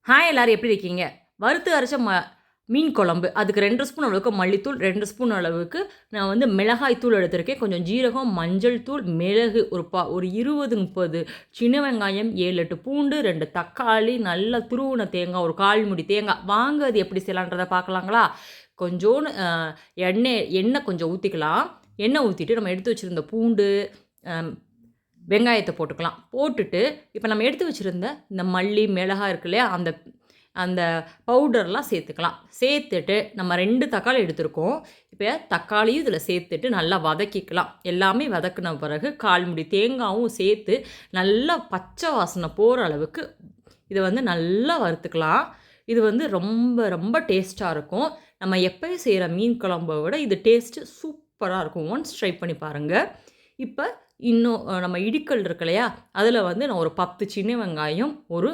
Hi எல்லாரும் எப்படி இருக்கீங்க? வறுத்து அரைச்ச மீன் குழம்பு. அதுக்கு 2 ஸ்பூன் அளவுக்கு மல்லித்தூள், 2 ஸ்பூன் அளவுக்கு நான் வந்து மிளகாய் தூள் எடுத்திருக்கேன். கொஞ்சம் ஜீரகம், மஞ்சள் தூள், மிளகு ஒரு 20, 30 சின்ன வெங்காயம், 7, 8 பூண்டு, 2 தக்காளி, நல்லா துருவுன தேங்காய், ஒரு 1/4 மூடி தேங்காய். வாங்க அது எப்படி செய்யலான்றத பார்க்கலாங்களா? கொஞ்சோன்னு எண்ணெய் கொஞ்சம் ஊத்திக்கலாம். எண்ணெய் ஊத்திட்டு நம்ம எடுத்து வச்சிருந்த பூண்டு, அ வெங்காயத்த போட்டுக்கலாம். போட்டுட்டு, இப்ப நம்ம எடுத்து வச்சிருந்த இந்த மல்லி, மிளகாய் இருக்கு இல்லையா? அந்த அந்த பவுடர்லாம் சேர்த்துக்கலாம். சேர்த்துட்டு நம்ம 2 தக்காளி எடுத்திருக்கோம். இப்ப தக்காளியும் இதில சேர்த்துட்டு நல்லா வதக்கிக்கலாம். எல்லாமே வதக்குன பிறகு 1/4 மூடி தேங்காவும் சேர்த்து நல்லா பச்சை வாசனை போற அளவுக்கு இத வந்து நல்லா வறுத்துக்கலாம். இது வந்து ரொம்ப ரொம்ப டேஸ்ட்டா இருக்கும். நம்ம எப்பயும் செய்ற மீன் குழம்ப விட இது டேஸ்ட்டு சூப்பரா இருக்கும். ஒன்ஸ் ட்ரை பண்ணி பாருங்க. இப்ப இன்னும் நம்ம இடிக்கல் இருக்கு இல்லையா? அதில வந்து நான் ஒரு 10 சின்ன வெங்காயம், ஒரு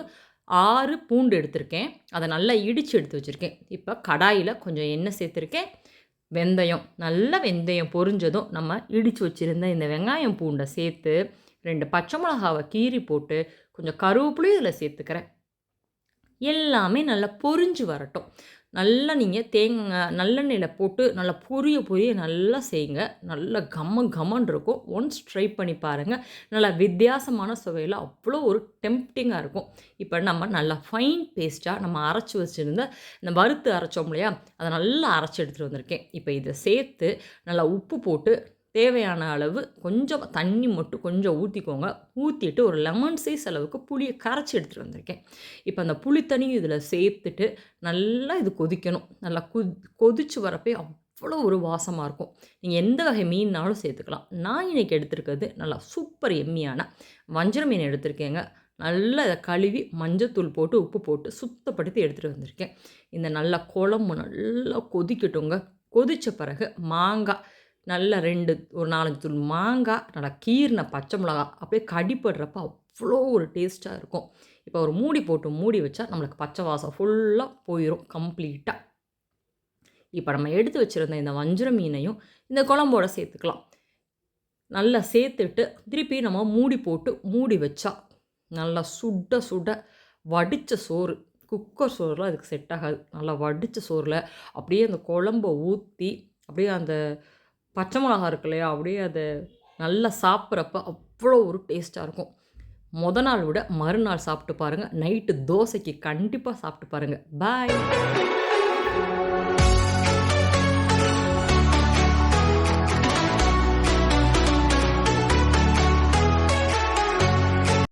6 பூண்டு எடுத்திருக்கேன். அத நல்லா இடிச்சு எடுத்து வச்சிருக்கேன். இப்ப கடாயில கொஞ்சம் எண்ணெய் சேர்த்துருக்கேன். வெந்தயம், நல்லா வெந்தயம் பொரிஞ்சதும் நம்ம இடிச்சு வச்சிருந்த இந்த வெங்காயம், பூண்ட சேர்த்து 2 பச்சை மிளகாவ கீறி போட்டு, கொஞ்சம் கருவேப்பிலையும் இதில சேர்த்துக்கிறேன். எல்லாமே நல்லா பொரிஞ்சு வரட்டும். நல்லா நீங்க நல்லெண்ணெயில போட்டு நல்லா பொரிய பொரிய நல்லா செய்யுங்க. நல்லா கம கமன்னு இருக்கும். ஒன்ஸ் ட்ரை பண்ணி பாருங்க. நல்லா வித்தியாசமான சுவையில அவ்வளோ ஒரு டெம்ப்டிங்கா இருக்கும். இப்ப நம்ம நல்லா ஃபைன் பேஸ்ட்டா நம்ம அரைச்சு வச்சிருந்த இந்த வறுத்து அரைச்சோம் இல்லையா? அத நல்லா அரைச்சு எடுத்துட்டு வந்திருக்கேன். இப்ப இத சேர்த்து நல்லா உப்பு போட்டு தேவையான அளவு கொஞ்சம் தண்ணி மட்டும் கொஞ்சம் ஊத்திக்கோங்க. ஊத்திட்டு ஒரு லெமன் சைஸ் அளவுக்கு புளிய கரைச்சு எடுத்துட்டு வந்திருக்கேன். இப்ப அந்த புளி தண்ணியும் இதில சேர்த்துட்டு நல்லா இது கொதிக்கணும். நல்லா கொதிச்சு வரப்பயே அவ்வளோ ஒரு வாசமா இருக்கும். நீங்க எந்த வகை மீன்னாலும் சேர்த்துக்கலாம். நான் இன்னைக்கு எடுத்திருக்கிறது நல்லா சூப்பர் எம்மியான வஞ்சர மீன் எடுத்திருக்கேங்க. நல்லா இத கழுவி மஞ்சத்தூள் போட்டு, உப்பு போட்டு சுத்தப்படுத்தி எடுத்துட்டு வந்திருக்கேன். இந்த நல்லா குழம்பு நல்லா கொதிக்கட்டுங்க. கொதிச்ச பிறகு மாங்காய் நல்லா ஒரு 4, 5 தூள் மாங்காய், நல்லா கீறின பச்சை மிளகா, அப்படியே கடிப்படுறப்ப அவ்வளோ ஒரு டேஸ்ட்டா இருக்கும். இப்போ ஒரு மூடி போட்டு மூடி வச்சா நம்மளுக்கு பச்சை வாசம் ஃபுல்லா போயிரும் கம்ப்ளீட்டா. இப்ப நம்ம எடுத்து வச்சிருந்த இந்த வஞ்சர மீனையும் இந்த குழம்போட சேர்த்துக்கலாம். நல்லா சேர்த்துட்டு திருப்பி நம்ம மூடி போட்டு மூடி வச்சா, நல்லா சுட சுட வடிச்ச சோறு. குக்கர் சோறுலாம் அதுக்கு செட் ஆகாது. நல்லா வடிச்ச சோறுல அப்படியே அந்த குழம்ப ஊத்தி, அப்படியே அந்த பச்சை மிளகா இருக்கு இல்லையா? அப்படியே அத நல்லா சாப்பிட்றப்ப அவ்வளோ ஒரு டேஸ்ட்டா இருக்கும். நாள் விட மறுநாள் சாப்பிட்டு பாருங்க. நைட்டு தோசைக்கு கண்டிப்பா சாப்பிட்டு பாருங்க. பாய்.